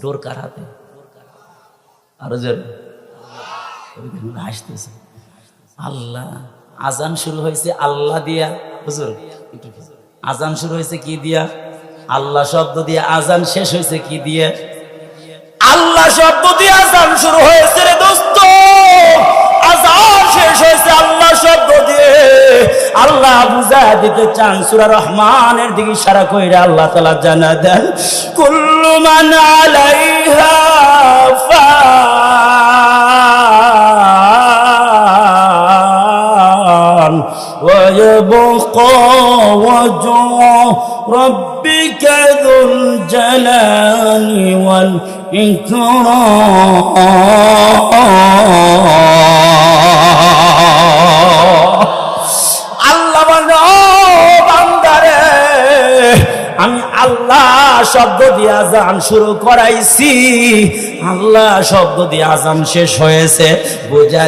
ডোর কার হাতে? আরো জোরে হাসতেছে। আল্লাহ। আজান শুরু হয়েছে আল্লাহ দিয়া। হুজুর আজান শুরু হয়েছে কি দিয়া? আল্লাহ শব্দ দিয়ে। আজান শেষ হয়েছে কি দিয়ে? আল্লাহ শব্দ দিয়ে আজান শুরু হয়েছে রে দোস্ত, আজান শেষ হয়েছে আল্লাহ শব্দ দিয়ে। আল্লাহ বুঝায় দিতে চান, সূরা রহমানের দিকে ইশারা কইরা আল্লাহ তাআলা জানা দেন, কুল্লু মান আলাইহা ফান ওয়া ইয়াবকা ওয়াজহু রাব্বিকা যুল জালালি ওয়াল ইকরাম। আল্লাহ বলো, বান্দারে আমি আল্লাহ শব্দ দিয়ে আজান শুরু করাইছি, আল্লাহ শব্দ দিয়ে আজান শেষ হয়েছে। বুঝা